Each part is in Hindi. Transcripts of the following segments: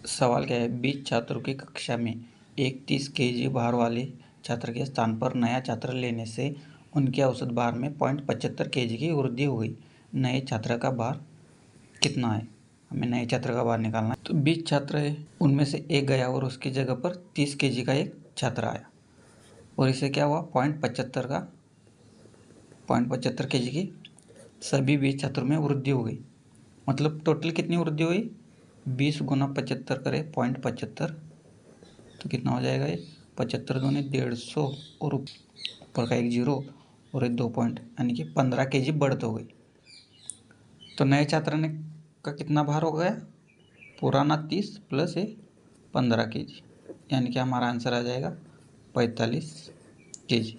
सवाल क्या है, 20 छात्रों की कक्षा में एक 30 केजी भार वाले छात्र के स्थान पर नया छात्र लेने से उनके औसत भार में 0.75 केजी की वृद्धि हो गई। नए छात्र का भार कितना है? हमें नए छात्र का भार निकालना है। तो 20 छात्र है, उनमें से एक गया और उसकी जगह पर 30 केजी का एक छात्र आया और इसे क्या हुआ, 0.75 केजी की सभी 20 छात्रों में वृद्धि हो गई। मतलब टोटल कितनी वृद्धि हुई? 20 गुना 75 करें 0.75 तो कितना हो जाएगा ये? 75 दूनी 150 और ऊपर का एक जीरो और एक 2 पॉइंट, यानी कि 15 केजी बढ़त हो गई। तो नए छात्र ने का कितना भार हो गया? पुराना 30 प्लस 15 केजी, यानी कि हमारा आंसर आ जाएगा 45 केजी।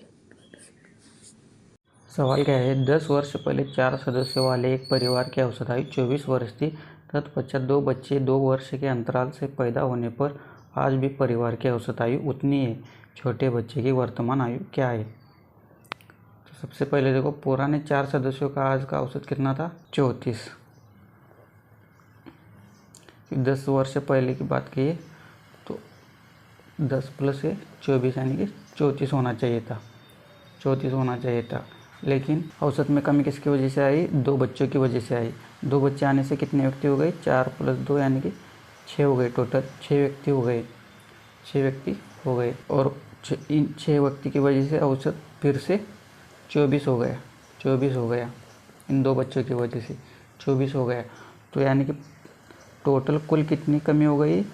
सवाल क्या है, 10 वर्ष पहले 4 सदस्यों वाले एक परिवार की औसत आयु 24 वर्ष थी। तत्पश्चात 2 बच्चे 2 वर्ष के अंतराल से पैदा होने पर आज भी परिवार की औसत आयु उतनी है। छोटे बच्चे की वर्तमान आयु क्या है? तो सबसे पहले देखो, पुराने 4 सदस्यों का आज का औसत कितना था? 34। 10 वर्ष पहले की बात की तो 10 प्लस 24 यानी कि 34 होना चाहिए था। 34 होना चाहिए था, लेकिन औसत में कमी किसकी वजह से आई? 2 बच्चों की वजह से आई। 2 बच्चे आने से कितने व्यक्ति हो गए? 4 प्लस 2 यानी कि 6 हो गए। टोटल 6 व्यक्ति हो गए। 6 व्यक्ति हो गए और इन 6 व्यक्ति की वजह से औसत फिर से 24 हो गया। 24 हो गया इन 2 बच्चों की वजह से 24 हो गया। तो यानी कि टोटल कुल कितनी कमी हो गई?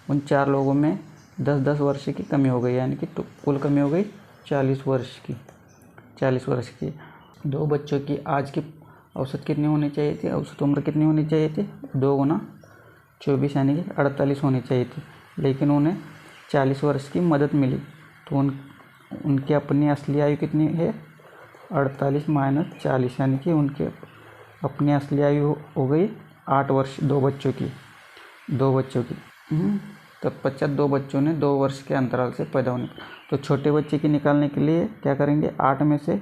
उन 4 लोगों में 10-10 वर्ष की कमी हो गई, यानी कि कुल कमी हो गई 40 वर्ष की। 40 वर्ष की। 2 बच्चों की आज की औसत कितनी होनी चाहिए थी? औसत उम्र कितनी होनी चाहिए थी? 2 गुना 24 यानी कि 48 होनी चाहिए थी, लेकिन उन्हें 40 वर्ष की मदद मिली। तो उनकी अपनी असली आयु कितनी है? 48 माइनस 40, यानी कि उनके अपनी असली आयु हो गई 8 वर्ष। 2 बच्चों की तत्पश्चात 2 बच्चों ने 2 वर्ष के अंतराल से पैदा होने। तो छोटे बच्चे की निकालने के लिए क्या करेंगे? 8 में से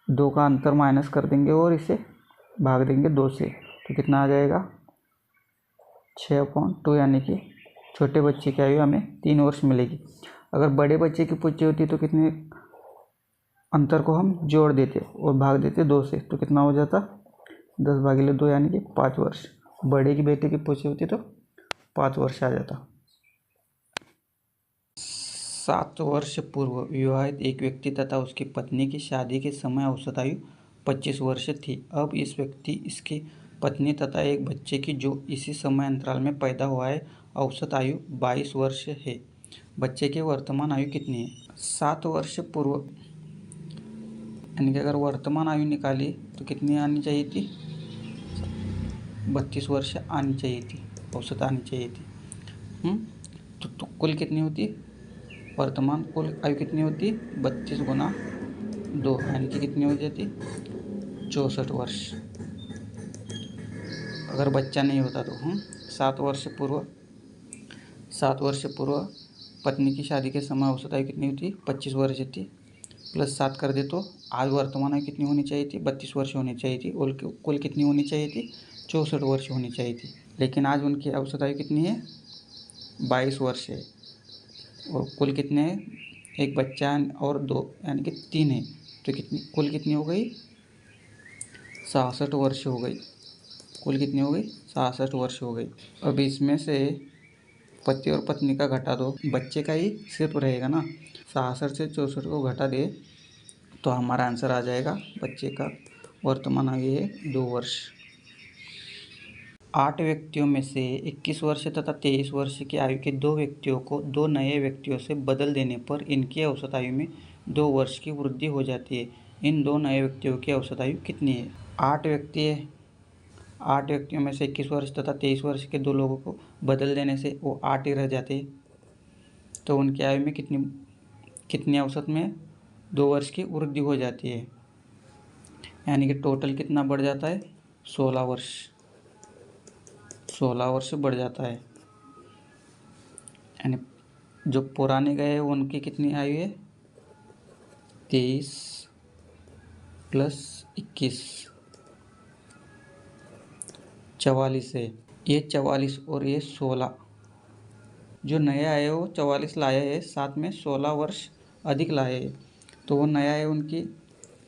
2 का अंतर माइनस कर देंगे और इसे भाग देंगे 2 से, तो कितना आ जाएगा? 6/2, यानी कि छोटे बच्चे की आयु हमें 3 वर्ष मिलेगी। अगर बड़े बच्चे की पूछी होती तो कितने अंतर को हम जोड़ देते और भाग देते 2 से, तो कितना हो जाता? 10/2 यानी कि 5 वर्ष। बड़े की बेटे की पूछी होती तो 5 वर्ष आ जाता। 7 वर्ष पूर्व विवाहित एक व्यक्ति तथा उसकी पत्नी की शादी के समय औसत आयु 25 वर्ष थी। अब इस व्यक्ति, इसकी पत्नी तथा एक बच्चे की जो इसी समय अंतराल में पैदा हुआ है, औसत आयु 22 वर्ष है। बच्चे की वर्तमान आयु कितनी है? 7 वर्ष पूर्व, यानी कि अगर वर्तमान आयु निकाली तो कितनी आनी चाहिए थी? 32 वर्ष आनी चाहिए थी, औसत आनी चाहिए थी। तो कुल कितनी होती? वर्तमान कुल आयु कितनी होती? 32 गुना 2, यानी कि कितनी हो जाती? 64 वर्ष। अगर बच्चा नहीं होता तो 7 वर्ष पूर्व पत्नी की शादी के समय औसत आयु कितनी होती? 25 वर्ष थी। प्लस 7 कर दे तो आज वर्तमान आयु कितनी होनी चाहिए थी? 32 वर्ष होनी चाहिए थी। और कुल कितनी होनी चाहिए थी? 64 वर्ष होनी चाहिए थी। लेकिन आज उनकी औसत आयु कितनी है? 22 वर्ष है। और कुल कितने हैं? एक बच्चा और 2, यानी कि 3 है। तो कुल कितनी हो गई? 66 वर्ष हो गई। कुल कितनी हो गई? 66 वर्ष हो गई। अब इसमें से पति और पत्नी का घटा दो, बच्चे का ही सिर्फ रहेगा ना। 66 से 64 को घटा दे तो हमारा आंसर आ जाएगा, बच्चे का वर्तमान आयु है 2 वर्ष। 8 व्यक्तियों में से 21 वर्ष तथा 23 वर्ष की आयु के 2 व्यक्तियों को 2 नए व्यक्तियों से बदल देने पर इनकी औसत आयु में 2 वर्ष की वृद्धि हो जाती है। इन 2 नए व्यक्तियों की औसत आयु कितनी है? 8 व्यक्ति है। 8 व्यक्तियों में से 21 वर्ष तथा 23 वर्ष के 2 लोगों को बदल देने से वो 8 ही रह जाते हैं। तो उनकी आयु में कितनी औसत में 2 वर्ष की वृद्धि हो जाती है, यानी कि टोटल कितना बढ़ जाता है? 16 वर्ष। 16 वर्ष बढ़ जाता है। यानी जो पुराने गए उनकी कितनी आयु है? 23 प्लस 21 44 है। ये 44 और ये 16, जो नया है वो 44 लाया है, साथ में 16 वर्ष अधिक लाए है, तो वो नया है, उनकी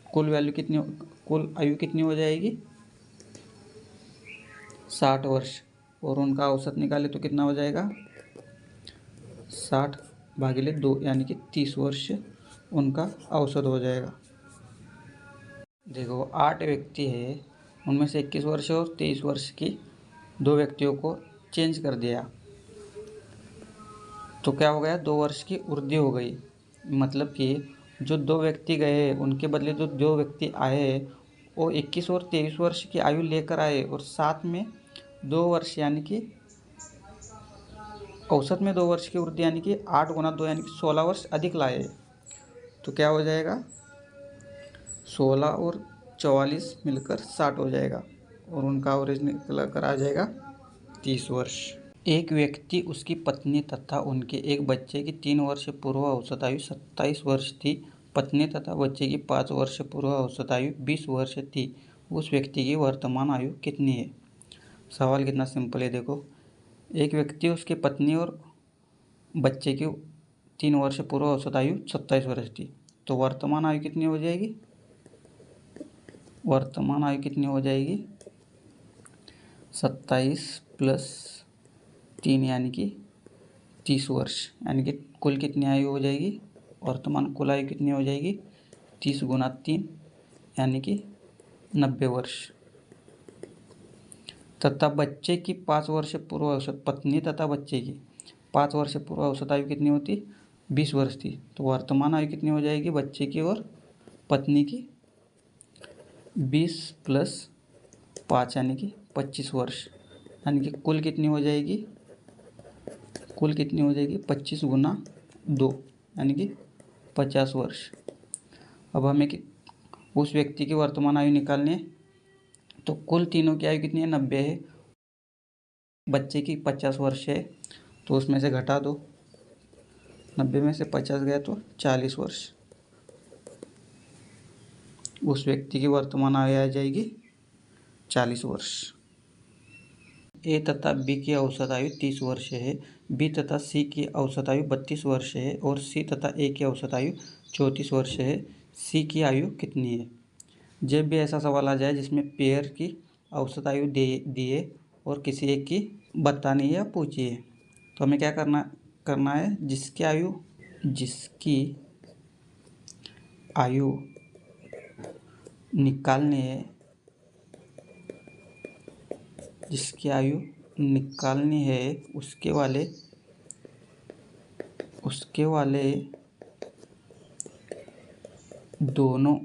कुल वैल्यू कितनी, कुल आयु कितनी हो जाएगी? 60 वर्ष। और उनका औसत निकाले तो कितना हो जाएगा? 60 भागिले 2 यानी कि 30 वर्ष उनका औसत हो जाएगा। देखो 8 व्यक्ति है, उनमें से 21 वर्ष और 23 वर्ष की 2 व्यक्तियों को चेंज कर दिया, तो क्या हो गया? 2 वर्ष की वृद्धि हो गई। मतलब कि जो 2 व्यक्ति गए उनके बदले जो 2 व्यक्ति आए वो 21 और 23 वर्ष की आयु लेकर आए, और साथ में 2 वर्ष यानी कि औसत में 2 वर्ष की वृद्धि यानी कि 8 गुना 2 यानी कि 16 वर्ष अधिक लाए। तो क्या हो जाएगा? 16 और 44 मिलकर 60 हो जाएगा, और उनका एवरेज निकल कर आ जाएगा 30 वर्ष। एक व्यक्ति, उसकी पत्नी तथा उनके एक बच्चे की 3 वर्ष पूर्व औसत आयु 27 वर्ष थी। पत्नी तथा बच्चे की 5 वर्ष पूर्व औसत आयु 20 वर्ष थी। उस व्यक्ति की वर्तमान आयु कितनी है? सवाल कितना सिंपल है। देखो, एक व्यक्ति, उसकी पत्नी और बच्चे की 3 वर्ष पूर्व औसत आयु 27 वर्ष थी, तो वर्तमान आयु कितनी हो जाएगी? वर्तमान आयु कितनी हो जाएगी? 27 प्लस 3 यानी कि 30 वर्ष, यानी कि कुल कितनी आयु हो जाएगी? वर्तमान कुल आयु कितनी हो जाएगी? 30 गुना 3 यानी कि 90 वर्ष। तथा बच्चे की 5 वर्ष पूर्व औसत, पत्नी तथा बच्चे की 5 वर्ष पूर्व औसत आयु कितनी होती? 20 वर्ष थी, तो वर्तमान आयु कितनी हो जाएगी बच्चे की और पत्नी की? 20 प्लस 5 यानी कि 25 वर्ष, यानी कि कुल कितनी हो जाएगी? कुल कितनी हो जाएगी? 25 गुना 2 यानी कि 50 वर्ष। अब हमें उस व्यक्ति की वर्तमान आयु निकालनी है, तो कुल तीनों की आयु कितनी है? 90 है, बच्चे की 50 वर्ष है, तो उसमें से घटा दो, 90 में से 50 गया तो 40 वर्ष। उस व्यक्ति की वर्तमान आयु आ जाएगी 40 वर्ष। ए तथा बी की औसत आयु 30 वर्ष है, बी तथा सी की औसत आयु 32 वर्ष है, और सी तथा ए की औसत आयु 34 वर्ष है। सी की आयु कितनी है? जब भी ऐसा सवाल आ जाए जिसमें पेयर की औसत आयु दिए और किसी एक की बतानी है या पूछिए, तो हमें क्या करना है? जिसकी आयु निकालनी है, जिसकी आयु निकालनी है उसके वाले दोनों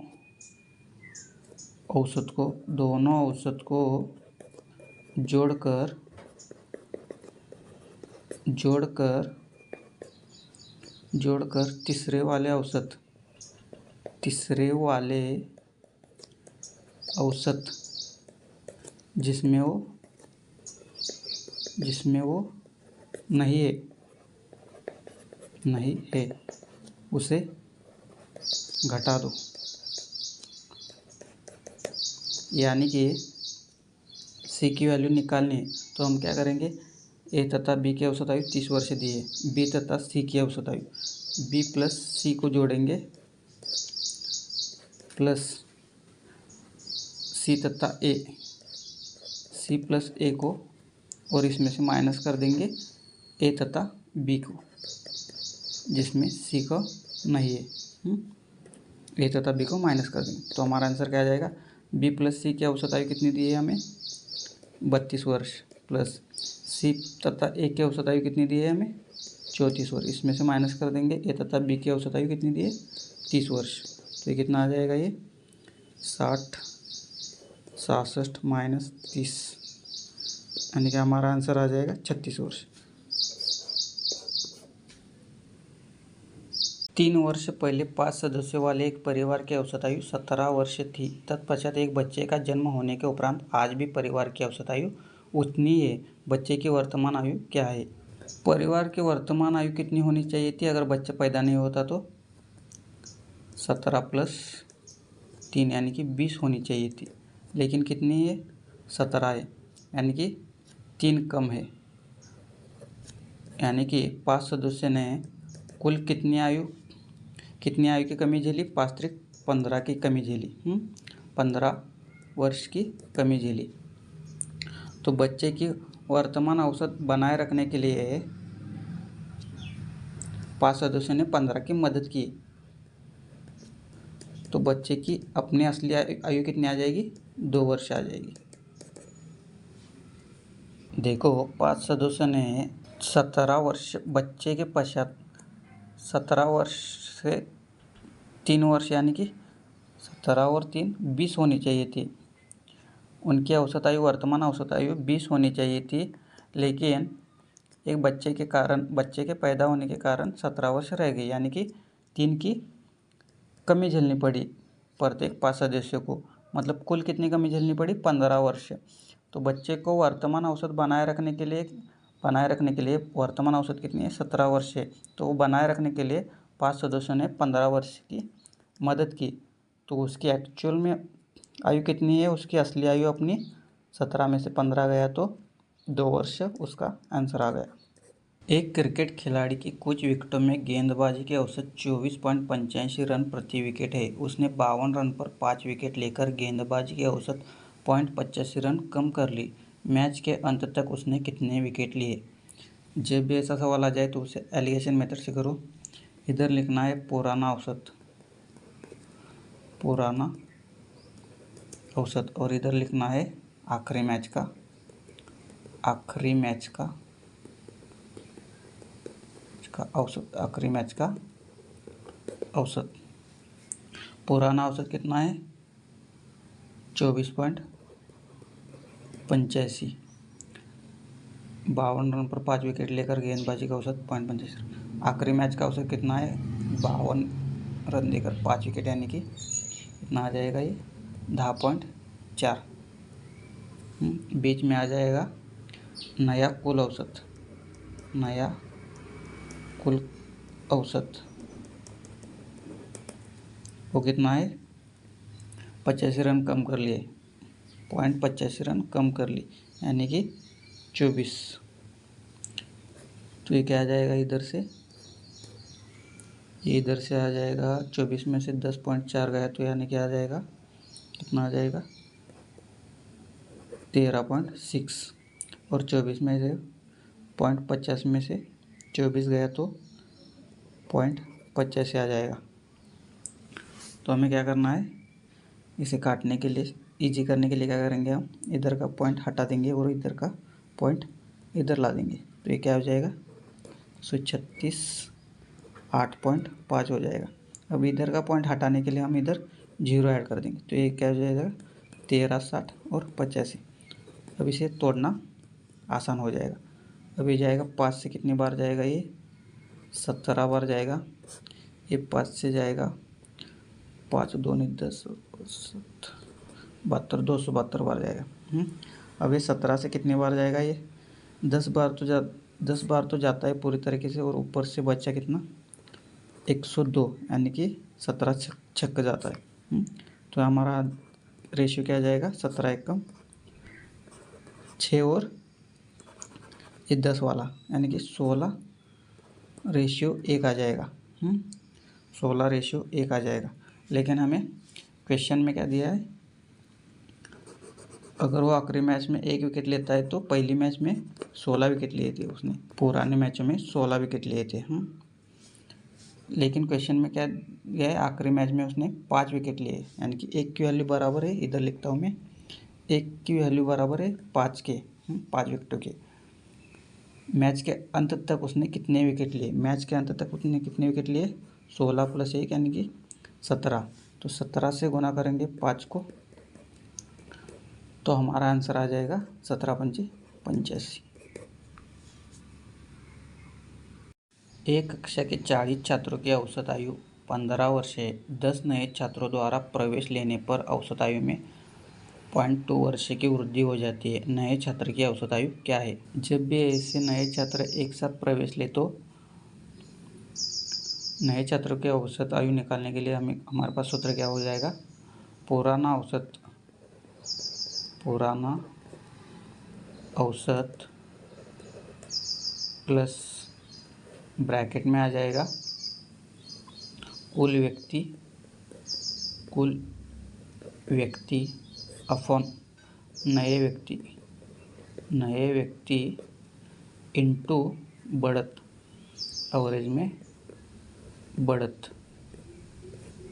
औसत को जोड़कर तीसरे वाले औसत जिसमें वो नहीं है उसे घटा दो। यानी कि सी की वैल्यू निकालनी है, तो हम क्या करेंगे? ए तथा बी की औसत आयु 30 वर्ष दी है, बी तथा सी की औसत आयु, बी प्लस सी को जोड़ेंगे प्लस सी तथा ए, सी प्लस ए को, और इसमें से माइनस कर देंगे ए तथा बी को, जिसमें सी को नहीं है। ए तथा बी को माइनस कर देंगे, तो हमारा आंसर क्या आ जाएगा? बी प्लस सी की औसत आयु कितनी दी है हमें? 32 वर्ष, प्लस सी तथा ए की औसत आयु कितनी दी है हमें? 34 वर्ष। इसमें से माइनस कर देंगे ए तथा बी की औसत आयु कितनी दी है? 30 वर्ष। तो ये कितना आ जाएगा? ये 60 66 माइनस 30, यानी कि हमारा आंसर आ जाएगा 36 वर्ष। 3 वर्ष पहले 5 सदस्यों वाले एक परिवार की औसत आयु 17 वर्ष थी। तत्पश्चात एक बच्चे का जन्म होने के उपरांत आज भी परिवार की औसत आयु उतनी है। बच्चे की वर्तमान आयु क्या है? परिवार की वर्तमान आयु कितनी होनी चाहिए थी अगर बच्चा पैदा नहीं होता? तो 17 प्लस 3 यानी कि 20 होनी चाहिए थी, लेकिन कितनी है? 17 है, यानी कि 3 कम है, यानी कि 5 सदस्य ने कुल कितनी आयु की कमी झेली? 5×15 की कमी झेली, 15 वर्ष की कमी झेली। तो बच्चे की वर्तमान औसत बनाए रखने के लिए 5 सदस्यों ने 15 की मदद की, तो बच्चे की अपनी असली आयु कितनी आ जाएगी? 2 वर्ष आ जाएगी। देखो 5 सदस्यों ने 17 वर्ष बच्चे के पश्चात 17 वर्ष से 3 वर्ष, यानी कि 17 और 3 20 होनी चाहिए थी। उनकी औसत आयु, वर्तमान औसत आयु 20 होनी चाहिए थी, लेकिन एक बच्चे के पैदा होने के कारण 17 वर्ष रह गई, यानी कि 3 की कमी झेलनी पड़ी प्रत्येक 5 सदस्यों को। मतलब कुल कितनी कमी झेलनी पड़ी? 15 वर्ष। तो बच्चे को वर्तमान औसत बनाए रखने के लिए वर्तमान औसत कितनी है? 17 वर्ष है। तो वो बनाए रखने के लिए 5 सदस्यों ने 15 वर्ष की मदद की। तो उसकी एक्चुअल में आयु कितनी है? उसकी असली आयु अपनी 17 में से 15 गया तो 2 वर्ष उसका आंसर आ गया। एक क्रिकेट खिलाड़ी की कुछ विकेटों में गेंदबाजी की औसत 24.85 रन प्रति विकेट है। उसने 52 रन पर 5 विकेट लेकर गेंदबाजी की औसत 0.85 रन कम कर ली। मैच के अंत तक उसने कितने विकेट लिए? जब भी ऐसा सवाल आ जाए तो उसे एलिगेशन मेथड से करो। इधर लिखना है पुराना औसत और इधर लिखना है आखिरी मैच का औसत। आखिरी मैच का औसत। पुराना औसत कितना है? 24.85। 52 रन पर 5 विकेट लेकर गेंदबाजी का औसत 0.85। आखिरी मैच का औसत कितना है? 52 रन देकर 5 विकेट, यानी कि कितना आ जाएगा? ये 10.4। बीच में आ जाएगा नया कुल औसत। वो कितना है? 85 रन कम कर लिए, 0.85 रन कम कर ली, यानी कि 24। तो ये क्या आ जाएगा? इधर से आ जाएगा 24 में से 10.4 गया तो यानी क्या आ जाएगा? कितना आ जाएगा? 13.6। और 24 में से 0.50 में से 24 गया तो 0.85 आ जाएगा। तो हमें क्या करना है? इसे काटने के लिए, ईजी करने के लिए क्या करेंगे? हम इधर का पॉइंट हटा देंगे और इधर का पॉइंट इधर ला देंगे। तो ये क्या हो जाएगा? 136 8.5 हो जाएगा। अब इधर का पॉइंट हटाने के लिए हम इधर 0 ऐड कर देंगे। तो ये क्या हो जाएगा? 13 60 और 85। अब इसे तोड़ना आसान हो जाएगा। अब ये जाएगा 5 से कितनी बार जाएगा? ये 17 बार जाएगा। ये 5 से जाएगा 5 दूनी 10 72 272 बार जाएगा। अब ये 17 से कितनी बार जाएगा? ये 10 बार तो जाता है पूरी तरीके से, और ऊपर से बचा कितना? 102, यानी कि 17 छक्का जाता है। तो हमारा रेशियो क्या जाएगा? 17 एकम 6 और ये 10 वाला, यानी कि 16:1 आ जाएगा। 16:1 आ जाएगा। लेकिन हमें क्वेश्चन में क्या दिया है? अगर वो आखिरी मैच में 1 विकेट लेता है तो पहली मैच में 16 विकेट लिए थे उसने, पुराने मैचों में 16 विकेट लिए थे। लेकिन क्वेश्चन में क्या दिया है? आखिरी मैच में उसने 5 विकेट लिए, यानी कि 1 की वैल्यू बराबर है, इधर लिखता हूँ मैं, 1 की वैल्यू बराबर है 5 के, 5 विकेटों के। मैच के अंत तक उसने कितने विकेट लिए? मैच के अंत तक उसने कितने विकेट लिए? 16 + 1 यानी कि 17। तो 17 से गुना करेंगे 5 को, तो हमारा आंसर आ जाएगा 17×5 = 85। एक कक्षा के 40 छात्रों की औसत आयु 15 वर्ष है। 10 नए छात्रों द्वारा प्रवेश लेने पर औसत आयु में 0.2 वर्ष की वृद्धि हो जाती है। नए छात्र की औसत आयु क्या है? जब भी ऐसे नए छात्र एक साथ प्रवेश ले तो नए छात्रों की औसत आयु निकालने के लिए हमारे पास सूत्र क्या हो जाएगा? पुराना औसत प्लस ब्रैकेट में आ जाएगा कुल व्यक्ति अपॉन नए व्यक्ति इंटू बढ़त, एवरेज में बढ़त।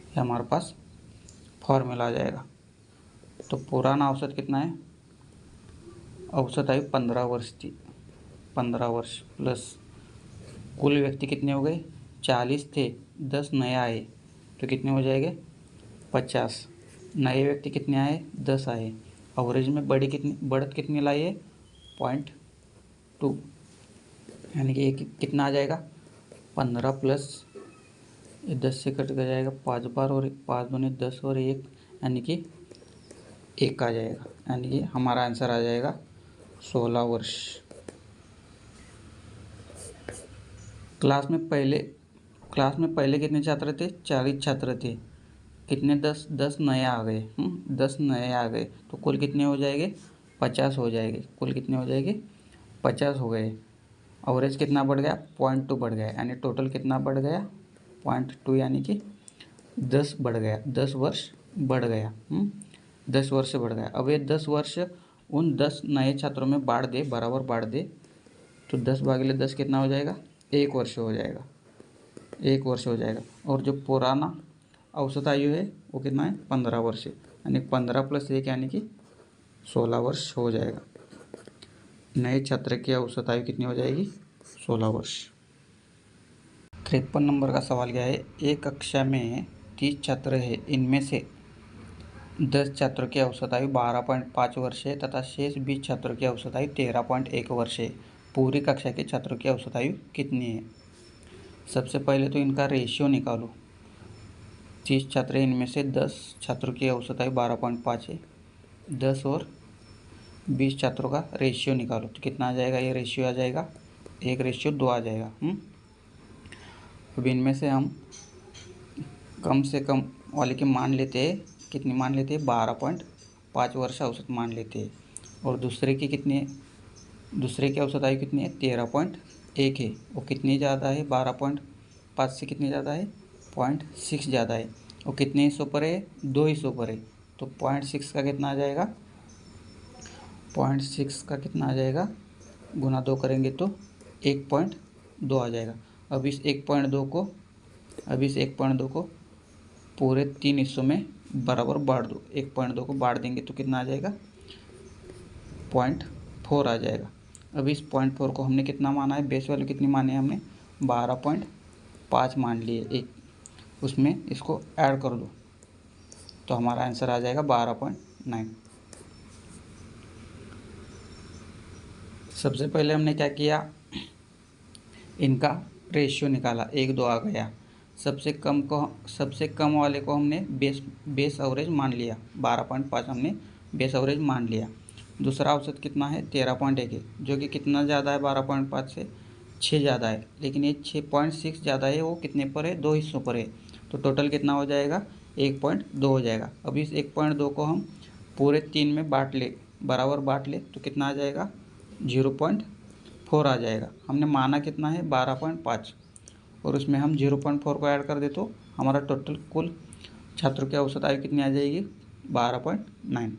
ये हमारे पास फॉर्मूला आ जाएगा। तो पुराना औसत कितना है? औसत आयु 15 वर्ष थी, 15 वर्ष प्लस कुल व्यक्ति कितने हो गए? 40 थे, 10 नए आए तो कितने हो जाएंगे? 50। नए व्यक्ति कितने आए? 10 आए। एवरेज में बढ़त कितनी लाई है? 0.2, यानी कि एक कितना आ जाएगा? 15 प्लस 10 से कट कर जाएगा 5 बार, और 5 दूनी 10 और 1 यानी कि 1 आ जाएगा। यानी कि हमारा आंसर आ जाएगा 16 वर्ष। क्लास में पहले कितने छात्र थे? 40 छात्र थे। कितने? 10 नए आ गए। 10 नए आ गए तो कुल कितने हो जाएंगे? 50 हो जाएंगे। कुल कितने हो जाएंगे? 50 हो गए। एवरेज कितना बढ़ गया? 0.2 बढ़ गया, यानी टोटल कितना बढ़ गया? 0.2, यानी कि 10 बढ़ गया, 10 वर्ष बढ़ गया। 10 वर्ष बढ़ गया। अब ये 10 वर्ष उन 10 नए छात्रों में बांट दे, बराबर बांट दे, तो 10 भागिले 10 कितना हो जाएगा? 1 वर्ष हो जाएगा। 1 वर्ष हो जाएगा। और जो पुराना औसत आयु है वो कितना है? 15 वर्ष है, यानी 15 प्लस 1 यानी कि 16 वर्ष हो जाएगा। नए छात्र की औसत आयु कितनी हो जाएगी? 16 वर्ष। 53 नंबर का सवाल क्या है? एक कक्षा में 30 छात्र है, इनमें से 10 छात्रों की औसत आयु 12.5 वर्ष है तथा शेष 20 छात्रों की औसत आयु 13.1 वर्ष है। पूरी कक्षा के छात्रों की औसत आयु कितनी है? सबसे पहले तो इनका रेशियो निकालो। 30 छात्र, इनमें से 10 छात्रों की औसत आयु 12.5 है। 10 और 20 छात्रों का रेशियो निकालो तो कितना आ जाएगा? ये रेशियो आ जाएगा 1:2 आ जाएगा। अब इनमें से हम कम से कम वाले की मान लेते हैं। कितनी मान लेते हैं? 12.5 वर्ष औसत मान लेते हैं। और दूसरे की औसत आयु कितनी है? 13.1 है। वो कितनी ज़्यादा है? 12.5 से कितनी ज़्यादा है? 0.6 ज़्यादा है। और कितने हिस्सों पर है? 2 हिस्सों पर है। तो 0.6 का कितना आ जाएगा? 0.6 का कितना आ जाएगा? गुना 2 करेंगे तो 1.2 आ जाएगा। अब इस 1.2 को पूरे 3 हिस्सों में बराबर बांट दो। 1.2 को बांट देंगे तो कितना आ जाएगा? 0.4 आ जाएगा। अब इस 0.4 को हमने कितना माना है? बेस वैल्यू कितनी मानी है हमने? 12.5 मान लिए। एक उसमें इसको ऐड कर दो तो हमारा आंसर आ जाएगा 12.9। सबसे पहले हमने क्या किया? इनका रेशियो निकाला, 1:2 आ गया। सबसे कम वाले को हमने बेस एवरेज मान लिया, 12.5 हमने बेस एवरेज मान लिया। दूसरा औसत कितना है? 13.1 है, जो कि कितना ज़्यादा है? 12.5 से 6 ज़्यादा है। लेकिन ये 6.6 ज़्यादा है, वो कितने पर है? 2 हिस्सों पर है। तो टोटल कितना हो जाएगा? 1.2 हो जाएगा। अब इस 1.2 को हम पूरे 3 में बराबर बांट ले तो कितना आ जाएगा? 0.4 आ जाएगा। हमने माना कितना है? 12.5, और उसमें हम 0.4 को ऐड कर दे तो हमारा टोटल कुल छात्रों की औसत आयु कितनी आ जाएगी? 12.9।